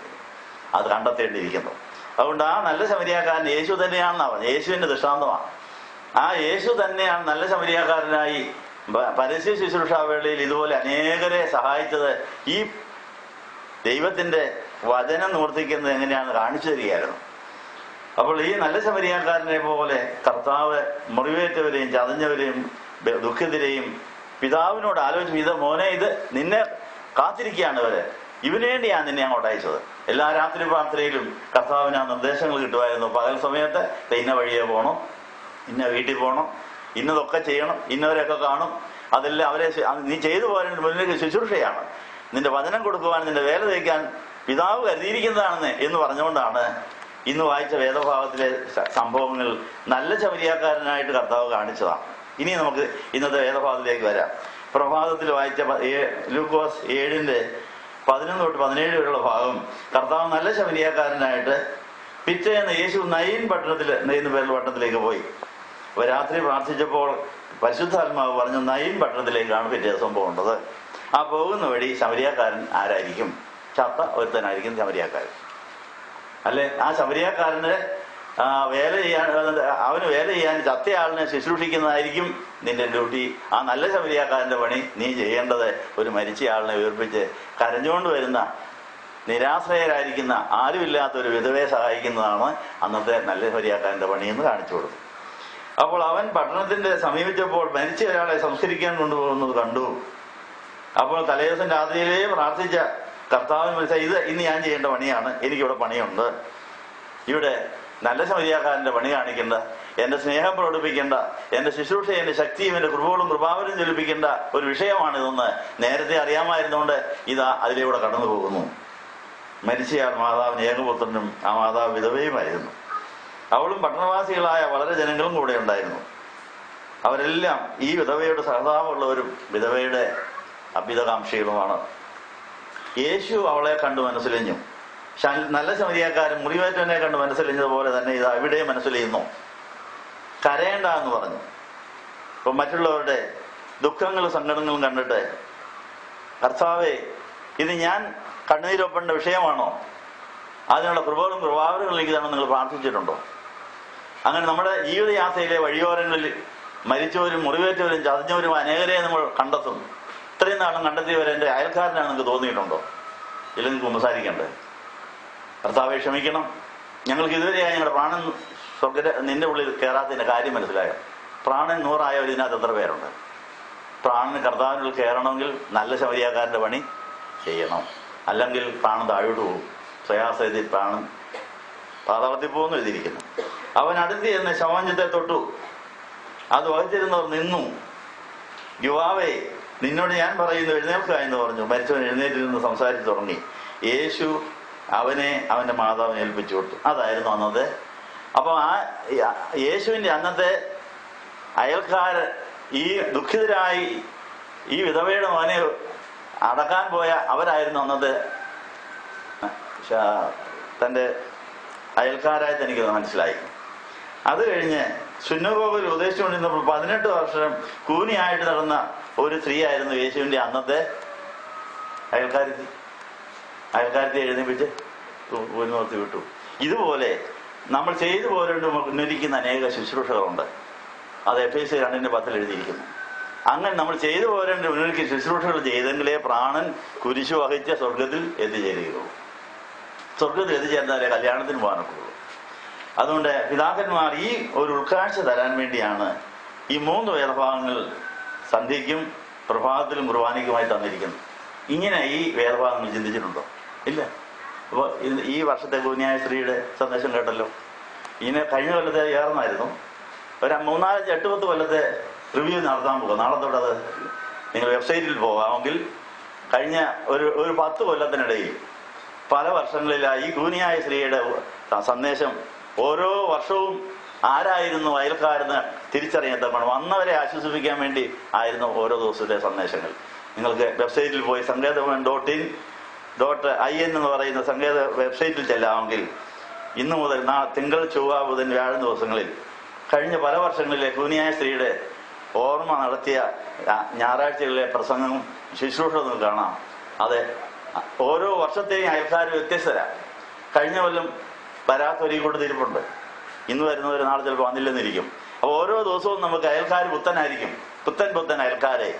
അത് കണ്ടെത്തേണ്ടിയിരിക്കുന്നു. അതുകൊണ്ട് ആ നല്ല ശമരിയാക്കാരൻ യേശു തന്നെയാണെന്നാ പറഞ്ഞത്. യേശുവിന്റെ ദൃഷ്ടാന്തമാണ്. ആ യേശു തന്നെയാണ് നല്ല ശമരിയാക്കാരനായി പരസ്യ ശുശ്രൂഷാവേളയിൽ ഇതുപോലെ അനേകരെ സഹായിച്ചത്. ഈ ദൈവത്തിന്റെ വചനം നിവർത്തിക്കുന്നത് എങ്ങനെയാണെന്ന് കാണിച്ചു തരികയായിരുന്നു. അപ്പോൾ ഈ നല്ല ശമരിയാക്കാരനെ പോലെ കർത്താവ് മുറിവേറ്റവരെയും ചതഞ്ഞവരെയും ദുഃഖിതരെയും പിതാവിനോട് ആലോചിച്ചു, ഇത് മോനെ, ഇത് നിന്നെ കാത്തിരിക്കുകയാണ് ഇവര്, ഇവന് വേണ്ടിയാണ് നിന്നെ അങ്ങോട്ട് അയച്ചത്. എല്ലാ രാത്രി പ്രാർത്ഥനയിലും കർത്താവിന് ആ നിർദ്ദേശങ്ങൾ കിട്ടുമായിരുന്നു. പകൽ സമയത്ത് ഇന്ന വഴിയെ പോകണം, ഇന്ന വീട്ടിൽ പോകണം, ഇന്നതൊക്കെ ചെയ്യണം, ഇന്നവരെയൊക്കെ കാണും, അതെല്ലാം അവരെ നീ ചെയ്തു പോകാൻ മുന്നിലേക്ക് ശുശ്രൂഷയാണ്, നിന്റെ വചനം കൊടുക്കുവാൻ, നിന്റെ വേല തയ്ക്കാൻ പിതാവ് കരുതിയിരിക്കുന്നതാണെന്ന് എന്ന് പറഞ്ഞുകൊണ്ടാണ് ഇന്ന് വായിച്ച വേദഭാഗത്തിലെ സംഭവങ്ങൾ നല്ല ശമരിയാക്കാരനായിട്ട് കർത്താവ് കാണിച്ചതാണ്. ഇനി നമുക്ക് ഇന്നത്തെ വേദഭാഗത്തിലേക്ക് വരാം. പ്രഭാതത്തിൽ വായിച്ച ലൂക്കോസ് 7:11-17 വരെയുള്ള ഭാഗം കർത്താവ് നല്ല ശമരിയാക്കാരനായിട്ട് പിറ്റേന്ന് യേശു നയീൻ പേരുള്ള പട്ടണത്തിലേക്ക് പോയി. അപ്പൊ രാത്രി പ്രാർത്ഥിച്ചപ്പോൾ പരിശുദ്ധാത്മാവ് പറഞ്ഞു, നയീൻ പട്ടണത്തിലേക്കാണ് പിറ്റേ ദിവസം പോകേണ്ടത്. ആ പോകുന്ന വഴി ശമരിയാക്കാരൻ ആരായിരിക്കും? ചത്ത ഒരുത്തനായിരിക്കും ശമരിയാക്കാരൻ, അല്ലെ? ആ ശമരിയാക്കാരന് അവന് വേല ചെയ്യാൻ ചത്തയാളിനെ ശുശ്രൂഷിക്കുന്നതായിരിക്കും നിന്റെ ഡ്യൂട്ടി. ആ നല്ല ശമരിയാക്കാരന്റെ പണി നീ ചെയ്യേണ്ടത് ഒരു മരിച്ചയാളിനെ ഉയർപ്പിച്ച് കരഞ്ഞുകൊണ്ട് വരുന്ന നിരാശ്രയരായിരിക്കുന്ന ആരുമില്ലാത്ത ഒരു വിധവയെ സഹായിക്കുന്നതാണ് അന്നത്തെ നല്ല ശമരിയാക്കാരന്റെ പണിയെന്ന് കാണിച്ചു കൊടുത്തു. അപ്പോൾ അവൻ പട്ടണത്തിന്റെ സമീപിച്ചപ്പോൾ മരിച്ച ഒരാളെ സംസ്കരിക്കാൻ കൊണ്ടുപോകുന്നത് കണ്ടു. അപ്പോൾ തലേദിവസം രാത്രിയിലേ പ്രാർത്ഥിച്ച കർത്താവിന് മനസ്സിലായി, ഇത് ഇന്ന് ഞാൻ ചെയ്യേണ്ട പണിയാണ്, എനിക്കിവിടെ പണിയുണ്ട്. ഇവിടെ നല്ല ശമരിയാക്കാരന്റെ പണി കാണിക്കേണ്ട, എന്റെ സ്നേഹം പ്രകടിപ്പിക്കേണ്ട, എന്റെ ശുശ്രൂഷ, എന്റെ ശക്തിയും എന്റെ കൃപകളും കൃപാവരും ജ്വലിപ്പിക്കേണ്ട ഒരു വിഷയമാണിതെന്ന് നേരത്തെ അറിയാമായിരുന്നുകൊണ്ട് ഇതാ അതിലൂടെ കടന്നു പോകുന്നു. മരിച്ചയാൾ മാതാവിന് ഏകപുത്രനും ആ മാതാവ് വിധവയുമായിരുന്നു. അവളും പട്ടണവാസികളായ വളരെ ജനങ്ങളും കൂടെ ഉണ്ടായിരുന്നു. അവരെല്ലാം ഈ വിധവയുടെ സഹതാപമുള്ളവരും വിധവയുടെ അഭ്യുതകാംക്ഷികളുമാണ്. യേശു അവളെ കണ്ടു മനസ്സിലിഞ്ഞു. നല്ല ശമരിയാക്കാരൻ മുറിവേറ്റവനെ കണ്ട് മനസ്സിലിഞ്ഞതുപോലെ തന്നെ ഇത് അവിടെ മനസ്സിലിയുന്നു. കരയേണ്ട എന്ന് പറഞ്ഞു. അപ്പൊ മറ്റുള്ളവരുടെ ദുഃഖങ്ങളും സങ്കടങ്ങളും കണ്ടിട്ട്, കർത്താവേ, ഇത് ഞാൻ കണ്ണുനീരൊപ്പേണ്ട വിഷയമാണോ? അതിനുള്ള കൃപകളും കൃപാവരങ്ങളിലേക്ക് തന്നെ നിങ്ങൾ പ്രാർത്ഥിച്ചിട്ടുണ്ടോ? അങ്ങനെ നമ്മുടെ ജീവിതയാത്രയിലെ വഴിയോരങ്ങളിൽ മരിച്ചവരും മുറിവേറ്റവരും ചതഞ്ഞവരും അനേകരെ നമ്മൾ കണ്ടെത്തും. ഇത്രയും നാളും കണ്ടെത്തിയവരെ എൻ്റെ അയൽക്കാരനാണ് നിങ്ങൾക്ക് തോന്നിയിട്ടുണ്ടോ? ഇല്ലെങ്കിൽ കുമ്പസാരിക്കണ്ടേ? കർത്താവെ ക്ഷമിക്കണം, ഞങ്ങൾക്ക് ഇതുവരെയായി ഞങ്ങളുടെ പ്രാണൻ നിന്റെ ഉള്ളിൽ കയറാത്തതിന്റെ കാര്യം മനസ്സിലായോ? പ്രാണൻ 100 ആയവർ ഇതിനകത്ത് എത്ര പേരുണ്ട്? പ്രാണന് കർത്താവിനുള്ളിൽ കയറണമെങ്കിൽ നല്ല ശമരിയാക്കാരന്റെ പണി ചെയ്യണം, അല്ലെങ്കിൽ പ്രാണൻ താഴോട്ട് പോകും. പ്രയാസത്തിൽ പ്രാണൻ പാതാളത്തിൽ പോകുന്നു എഴുതിയിരിക്കുന്നു. അവൻ അടുത്ത് ചെന്ന് ശവമഞ്ചത്തെ തൊട്ടു. അത് വഹിച്ചിരുന്നവർ നിന്നു. യുവാവേ, നിന്നോട് ഞാൻ പറയുന്നു, എഴുന്നേൽക്കുക എന്ന് പറഞ്ഞു. മരിച്ചവൻ എഴുന്നേറ്റിരുന്ന് സംസാരിച്ചു തുടങ്ങി. യേശു അവനെ അവന്റെ മാതാവിനെ ഏൽപ്പിച്ചു കൊടുത്തു. അതായിരുന്നു അന്നത്തെ. അപ്പൊ ആ യേശുവിന്റെ അന്നത്തെ അയൽക്കാര്, ഈ ദുഃഖിതരായി ഈ വിധവയുടെ മോനെ അടക്കാൻ പോയ അവരായിരുന്നു അന്നത്തെ തന്റെ അയൽക്കാരായിട്ട് എനിക്ക് മനസ്സിലായി. അത് കഴിഞ്ഞ് സുന്നഗോഗിൽ ഉപദേശിച്ചുകൊണ്ടിരുന്നപ്പോൾ 18 വർഷം കൂനിയായിട്ട് നടന്ന ഒരു സ്ത്രീ ആയിരുന്നു യേശുവിന്റെ അന്നത്തെ അയൽക്കാരത്തെ എഴുന്നേപ്പിച്ച് നിർത്തി വിട്ടു. ഇതുപോലെ നമ്മൾ ചെയ്തു പോരേണ്ട ഉന്നരിക്കുന്ന അനേക ശുശ്രൂഷകളുണ്ട്. അത് എഫേസ്യർ 2:10 എഴുതിയിരിക്കുന്നു. അങ്ങനെ നമ്മൾ ചെയ്തു പോരേണ്ട ഉന്നരിക്കുന്ന ശുശ്രൂഷകൾ ചെയ്തെങ്കിലേ പ്രാണൻ കുരിശു വഹിച്ച സ്വർഗത്തിൽ എത്തിച്ചേരുകയുള്ളൂ. സ്വർഗത്തിൽ എത്തിച്ചേർന്നാലേ കല്യാണത്തിന് പോകാനൊക്കെയുള്ളൂ. അതുകൊണ്ട് പിതാക്കന്മാർ ഈ ഒരു ഉൾക്കാഴ്ച തരാൻ വേണ്ടിയാണ് ഈ 3 വേദഭാഗങ്ങൾ സന്ധ്യയ്ക്കും പ്രഭാതത്തിലും കുർബാനയ്ക്കുമായി തന്നിരിക്കുന്നത്. ഇങ്ങനെ ഈ വേദഭാഗങ്ങൾ ചിന്തിച്ചിട്ടുണ്ടോ? ഇല്ല. അപ്പോൾ ഈ വർഷത്തെ കൂനിയായ സ്ത്രീയുടെ സന്ദേശം കേട്ടല്ലോ. ഇനി കഴിഞ്ഞ കൊല്ലത്തെ ഏറെന്നായിരുന്നു. ഒരു 3-4-8-10 കൊല്ലത്തെ റിവ്യൂ നടത്താൻ പോകും. നാളെ തൊട്ട് അത് നിങ്ങൾ വെബ്സൈറ്റിൽ പോകാമെങ്കിൽ കഴിഞ്ഞ ഒരു 10 കൊല്ലത്തിനിടയിൽ പല വർഷങ്ങളിലായി ഈ കൂനിയായ സ്ത്രീയുടെ സന്ദേശം ഓരോ വർഷവും ആരായിരുന്നു അയൽക്കാരെന്ന് തിരിച്ചറിയാത്തപ്പോൾ വന്നവരെ ആശ്വസിപ്പിക്കാൻ വേണ്ടി ആയിരുന്നു ഓരോ ദിവസത്തെ സന്ദേശങ്ങൾ. നിങ്ങൾക്ക് വെബ്സൈറ്റിൽ പോയി sangeethavan.in.in എന്ന് പറയുന്ന സങ്കേത വെബ്സൈറ്റിൽ ചെല്ലാമെങ്കിൽ ഇന്നു മുതൽ തിങ്കൾ, ചൊവ്വ, ബുധൻ, വ്യാഴം ദിവസങ്ങളിൽ കഴിഞ്ഞ പല വർഷങ്ങളിലെ കൂനിയായ സ്ത്രീയുടെ ഓർമ്മ നടത്തിയ ഞായറാഴ്ചകളിലെ പ്രസംഗവും ശുശ്രൂഷകളും കാണാം. അത് ഓരോ വർഷത്തെയും അയൽക്കാർ വ്യത്യസ്തരാണ്. കഴിഞ്ഞ കൊല്ലം വരാത്തൊരു കൂടെ തിരിപ്പുണ്ട്. ഇന്ന് വരുന്നവർ നാളെ ചിലപ്പോൾ വന്നില്ലെന്നിരിക്കും. അപ്പോൾ ഓരോ ദിവസവും നമുക്ക് അയൽക്കാർ പുത്തനായിരിക്കും. പുത്തൻ അയൽക്കാരെ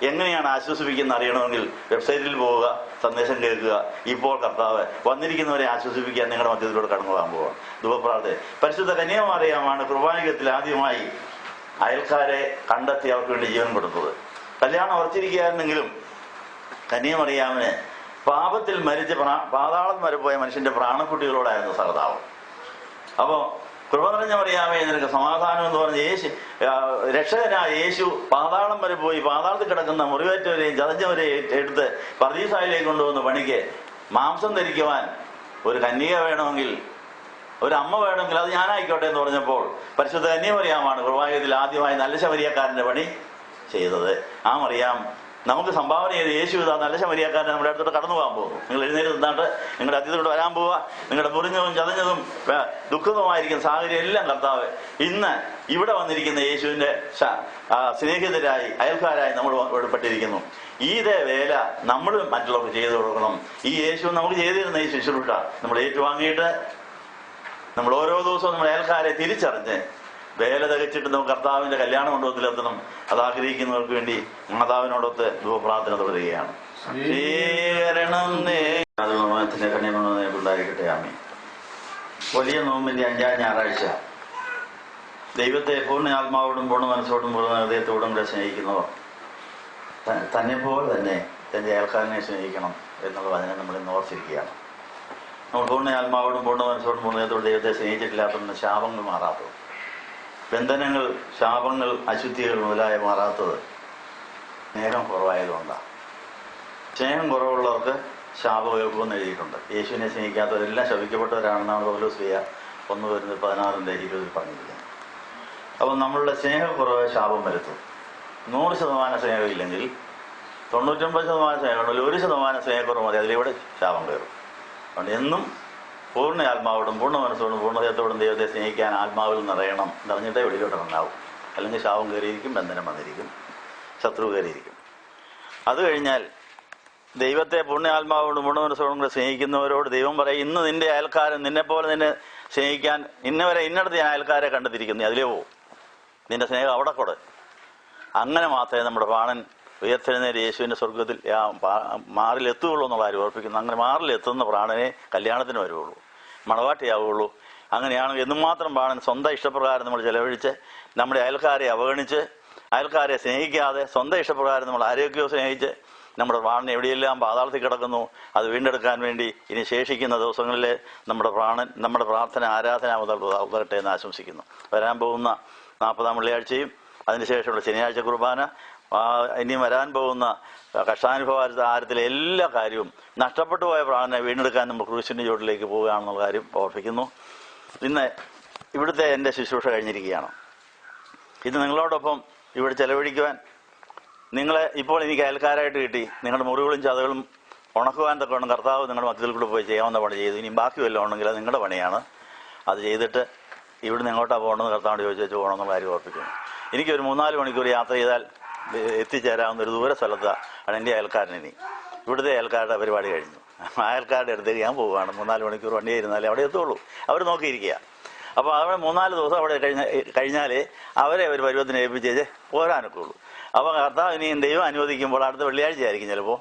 എങ്ങനെയാണ് ആശ്വസിപ്പിക്കുന്നത് അറിയണമെങ്കിൽ വെബ്സൈറ്റിൽ പോവുക, സന്ദേശം കേൾക്കുക. ഇപ്പോൾ കർത്താവ് വന്നിരിക്കുന്നവരെ ആശ്വസിപ്പിക്കാൻ നിങ്ങളുടെ മധ്യത്തിലൂടെ കടന്നു പോകാൻ പോവുക. ധൂപപ്രാർത്ഥന. പരിശുദ്ധ കന്യാമറിയാമാണ് കൃപായുഗത്തിൽ ആദ്യമായി അയൽക്കാരെ കണ്ടെത്തി അവർക്ക് വേണ്ടി ജീവൻ കൊടുത്തത്. കല്യാണം ഉറച്ചിരിക്കുകയായിരുന്നെങ്കിലും കന്യാമറിയാമിന് പാപത്തിൽ മരിച്ച് പാതാളം വരെ പോയ മനുഷ്യന്റെ പ്രാണക്കുട്ടികളോടായിരുന്നു സഹതാപം. അപ്പോൾ കൃപ നിറഞ്ഞ മറിയാമേ നിനക്ക് സമാധാനം എന്ന് പറഞ്ഞ് രക്ഷകനായ യേശു പാതാളം വരെ പോയി പാതാളത്തിൽ കിടക്കുന്ന മുറിവേറ്റവരെയും ചതഞ്ഞവരെയും എടുത്ത് പർദീസായിലേക്ക് കൊണ്ടുവന്ന പണിക്ക് മാംസം ധരിക്കുവാൻ ഒരു കന്യക വേണമെങ്കിൽ, ഒരു അമ്മ വേണമെങ്കിൽ അത് ഞാനായിക്കോട്ടെ എന്ന് പറഞ്ഞപ്പോൾ പരിശുദ്ധ കന്യാമറിയാമാണ് കൃപായുഗത്തിൽ ആദ്യമായി നല്ല ശമരിയക്കാരന്റെ പണി ചെയ്തത്. ആ മറിയാം നമുക്ക് സംഭാവന ചെയ്ത് യേശു ഇതാ നല്ല ശമരിയക്കാരൻ നമ്മുടെ അടുത്തോട്ട് കടന്നു പോകാൻ പോകുന്നു. നിങ്ങൾ എഴുന്നേറ്റ് നിന്നാട്ട് നിങ്ങളുടെ അതിഥിയോട് വരാൻ പോവുക. നിങ്ങളുടെ മുറിഞ്ഞതും ചതഞ്ഞതും ദുഃഖിതമായിരിക്കുന്ന സാഹചര്യം എല്ലാം കർത്താവ് ഇന്ന് ഇവിടെ വന്നിരിക്കുന്ന യേശുവിന്റെ സ്നേഹിതരായി അയൽക്കാരായി നമ്മൾ ഉൾപ്പെട്ടിരിക്കുന്നു. ഇതേ വേല നമ്മൾ മറ്റുള്ളവർക്ക് ചെയ്തു കൊടുക്കണം. ഈ യേശു നമുക്ക് ചെയ്തിരുന്ന ഈ ശുശ്രൂഷ നമ്മൾ ഏറ്റുവാങ്ങിയിട്ട് നമ്മൾ ഓരോ ദിവസവും നമ്മുടെ അയൽക്കാരെ തിരിച്ചറിഞ്ഞ് വേല തികച്ചിട്ട് നമുക്ക് കർത്താവിന്റെ കല്യാണ മണ്ഡപത്തിലെത്തണം. അത് ആഗ്രഹിക്കുന്നവർക്ക് വേണ്ടി മാതാവിനോടൊത്ത് ധൂപപ്രാർത്ഥന തുടരുകയാണ്. ഉണ്ടായിരിക്കട്ടെ. ആമേൻ. വലിയ നോമ്പിന്റെ 5-ാം ഞായറാഴ്ച ദൈവത്തെ പൂർണ്ണ ആത്മാവോടും പൂർണ്ണ മനസ്സോടും പൂർണ്ണ ഹൃദയത്തോടും കൂടെ സ്നേഹിക്കുന്നവർ തന്നെപ്പോലെ തന്നെ തന്റെ അയൽക്കാരനെ സ്നേഹിക്കണം എന്നുള്ള വചനം നമ്മൾ ഇന്ന് ഓർത്തിരിക്കുകയാണ്. നമ്മൾ പൂർണ്ണ ആത്മാവോടും പൂർണ്ണ മനസ്സോടും പൂർണ്ണ ഹൃദയത്തോടും ദൈവത്തെ സ്നേഹിച്ചിട്ടില്ലാത്തതുകൊണ്ട് ശാപങ്ങൾ മാറാത്തത്, ബന്ധനങ്ങൾ, ശാപങ്ങൾ, അശുദ്ധികൾ മുതലായ മാറാത്തത് സ്നേഹം കുറവായതുകൊണ്ടാണ്. സ്നേഹം കുറവുള്ളവർക്ക് ശാപം കേൾക്കുമെന്ന് എഴുതിയിട്ടുണ്ട്. യേശുവിനെ സ്നേഹിക്കാത്തവരെല്ലാം ശപിക്കപ്പെട്ടവരാണെന്നാണ് പൗലോസ് 1:16-20 പറഞ്ഞിരിക്കുന്നത്. അപ്പം നമ്മളുടെ സ്നേഹക്കുറവ് ശാപം വരുത്തും. 100% സ്നേഹമില്ലെങ്കിൽ 99% സ്നേഹമുണ്ടെങ്കിൽ 1% സ്നേഹക്കുറവ് മതി, അതിലൂടെ ശാപം കയറും. അതുകൊണ്ട് എന്നും പൂർണ്ണ ആത്മാവോടും പൂർണ്ണ മനസ്സോടും പൂർണ്ണതയോടും ദൈവത്തെ സ്നേഹിക്കാൻ ആത്മാവിൽ നിറയണം. നിറഞ്ഞിട്ടേ വെളിയിലോട്ടിറങ്ങാവും. അല്ലെങ്കിൽ ശാപം കയറിയിരിക്കും, ബന്ധനം വന്നിരിക്കും, ശത്രു കയറിയിരിക്കും. അത് കഴിഞ്ഞാൽ ദൈവത്തെ പൂർണ്ണ ആത്മാവോടും പൂർണ്ണ മനസ്സോടും കൂടെ സ്നേഹിക്കുന്നവരോട് ദൈവം പറയും, ഇന്ന് നിന്റെ അയൽക്കാരൻ നിന്നെപ്പോലെ നിന്നെ സ്നേഹിക്കാൻ ഇന്നവരെ ഇന്നടത്ത് ഞാൻ അയൽക്കാരെ കണ്ടെത്തിയിരിക്കുന്നു, അതിലേ പോവും. നിന്റെ സ്നേഹം അവിടെ കൂടെ. അങ്ങനെ മാത്രമേ നമ്മുടെ പ്രാണൻ ഉയർത്തെഴുന്നേറ്റ് യേശുവിൻ്റെ സ്വർഗത്തിൽ മാറിലെത്തുകയുള്ളൂ എന്നുള്ള കാര്യം ഓർപ്പിക്കുന്നു. അങ്ങനെ മാറിലെത്തുന്ന പ്രാണനെ കല്യാണത്തിന് വരുവുള്ളൂ, മണവാട്ടിയാവുകയുള്ളൂ. അങ്ങനെയാണ് എന്നും മാത്രം പ്രാണൻ സ്വന്തം ഇഷ്ടപ്രകാരം നമ്മൾ ചെലവഴിച്ച് നമ്മുടെ അയൽക്കാരെ അവഗണിച്ച് അയൽക്കാരെ സ്നേഹിക്കാതെ സ്വന്തം ഇഷ്ടപ്രകാരം നമ്മൾ ആരോഗ്യവും സ്നേഹിച്ച് നമ്മുടെ പ്രാണൻ എവിടെയെല്ലാം പാതാളത്തിൽ കിടക്കുന്നു അത് വീണ്ടെടുക്കാൻ വേണ്ടി ഇനി ശേഷിക്കുന്ന ദിവസങ്ങളിൽ നമ്മുടെ പ്രാണൻ നമ്മുടെ പ്രാർത്ഥന ആരാധന ഉതരട്ടെ എന്ന് ആശംസിക്കുന്നു. വരാൻ പോകുന്ന 40-ാം വെള്ളിയാഴ്ചയും അതിനുശേഷമുള്ള ശനിയാഴ്ച കുർബാന, ഇനിയും വരാൻ പോകുന്ന കഷ്ടാനുഭവാരത്തിലെ എല്ലാ കാര്യവും നഷ്ടപ്പെട്ടു പോയ പ്രാണനെ വീണ്ടെടുക്കാൻ നമ്മൾ ക്രൂശിൻ്റെ ചുവട്ടിലേക്ക് പോവുകയാണെന്നുള്ള കാര്യം ഓർപ്പിക്കുന്നു. ഇന്ന് ഇവിടുത്തെ എൻ്റെ ശുശ്രൂഷ കഴിഞ്ഞിരിക്കുകയാണ്. ഇത് നിങ്ങളോടൊപ്പം ഇവിടെ ചെലവഴിക്കുവാൻ നിങ്ങളെ ഇപ്പോൾ എനിക്ക് അയൽക്കാരായിട്ട് കിട്ടി. നിങ്ങളുടെ മുറികളും ചതകളും ഉണക്കുവാൻ തക്കവണ്ണം കർത്താവ് നിങ്ങളുടെ മധ്യത്തിൽ കൂടെ പോയി ചെയ്യാവുന്ന പണി ചെയ്തു. ഇനിയും ബാക്കി വല്ലതും ഉണ്ടെങ്കിൽ അത് നിങ്ങളുടെ പണിയാണ്. അത് ചെയ്തിട്ട് ഇവിടുന്ന് എങ്ങോട്ടാണ് പോകണമെന്ന് കർത്താവിനോട് ചോദിച്ചു പോകണമെന്നുള്ള കാര്യം ഓർപ്പിക്കുന്നു. എനിക്കൊരു 3-4 മണിക്കൂർ യാത്ര ചെയ്താൽ എത്തിച്ചേരാവുന്ന ഒരു ദൂര സ്ഥലത്താണ് എൻ്റെ അയൽക്കാരൻ. ഇനി ഇവിടുത്തെ അയൽക്കാരുടെ പരിപാടി കഴിഞ്ഞു. അയൽക്കാരുടെ അടുത്തേക്ക് ഞാൻ പോവുകയാണ്. 3-4 മണിക്കൂർ വണ്ടി ഇരുന്നാലേ അവിടെ എത്തുള്ളൂ. അവർ നോക്കിയിരിക്കുക. അപ്പോൾ അവിടെ 3-4 ദിവസം അവിടെ കഴിഞ്ഞാലേ അവരെ ഒരു പരുവത്തിന് ഏൽപ്പിച്ചേ പോരാനൊക്കെ ഉള്ളൂ. അപ്പോൾ കർത്താവ് ഇനിയും ദൈവം അനുവദിക്കുമ്പോൾ അടുത്ത വെള്ളിയാഴ്ച ആയിരിക്കും ചിലപ്പോൾ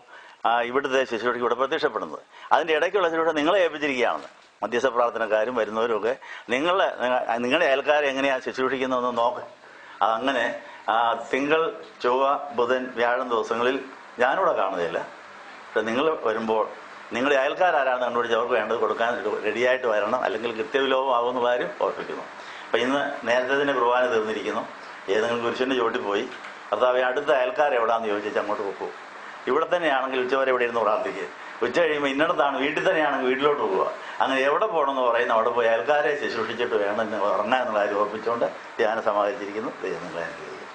ഇവിടുത്തെ ശുശ്രൂഷയ്ക്ക് ഇവിടെ പ്രത്യക്ഷപ്പെടുന്നത്. അതിൻ്റെ ഇടയ്ക്കുള്ള ശുശ്രൂഷ നിങ്ങളെ ഏൽപ്പിച്ചിരിക്കുകയാണെന്ന്. മധ്യസ്ഥ പ്രാർത്ഥനക്കാരും വരുന്നവരുമൊക്കെ നിങ്ങളുടെ അയൽക്കാരെ എങ്ങനെയാണ് ശുശ്രൂഷിക്കുന്നതെന്ന് നോക്ക്. അതങ്ങനെ തിങ്കൾ, ചൊവ്വ, ബുധൻ, വ്യാഴം ദിവസങ്ങളിൽ ഞാനിവിടെ കാണുകയില്ല. പക്ഷെ നിങ്ങൾ വരുമ്പോൾ നിങ്ങളുടെ അയൽക്കാരാരാണ് കണ്ടുപിടിച്ച് അവർക്ക് വേണ്ടത് കൊടുക്കാൻ റെഡിയായിട്ട് വരണം, അല്ലെങ്കിൽ കൃത്യവിലോപമാകുമെന്നുള്ള കാര്യം ഓർപ്പിക്കുന്നു. അപ്പം ഇന്ന് നേരത്തെ തന്നെ കുർബാന തീർന്നിരിക്കുന്നു. ഏതെങ്കിലും കുരിശിൻ്റെ ചുവട്ടിൽ പോയി കർത്താവേ അടുത്ത അയൽക്കാർ എവിടെയാണെന്ന് ചോദിച്ചാൽ അങ്ങോട്ട് പോകും. ഇവിടെ തന്നെയാണെങ്കിൽ ഉച്ചവരെ ഇവിടെ ഇരുന്ന് പ്രാർത്ഥിക്കുക. ഉച്ച കഴിയുമ്പോൾ ഇന്നടത്താണ്, വീട്ടിൽ തന്നെയാണെങ്കിൽ വീട്ടിലോട്ട് പോകുക. അങ്ങനെ എവിടെ പോകണമെന്ന് പറയുന്ന അവിടെ പോയി അയൽക്കാരെ ശുശ്രൂഷിച്ചിട്ട് വേണം ഇന്ന് ഉറങ്ങാൻ എന്നുള്ള കാര്യം ഓർപ്പിച്ചുകൊണ്ട് ധ്യാനം സമാഹരിച്ചിരിക്കുന്നു. ദൈവം നിങ്ങളെ അനുഗ്രഹിക്കട്ടെ.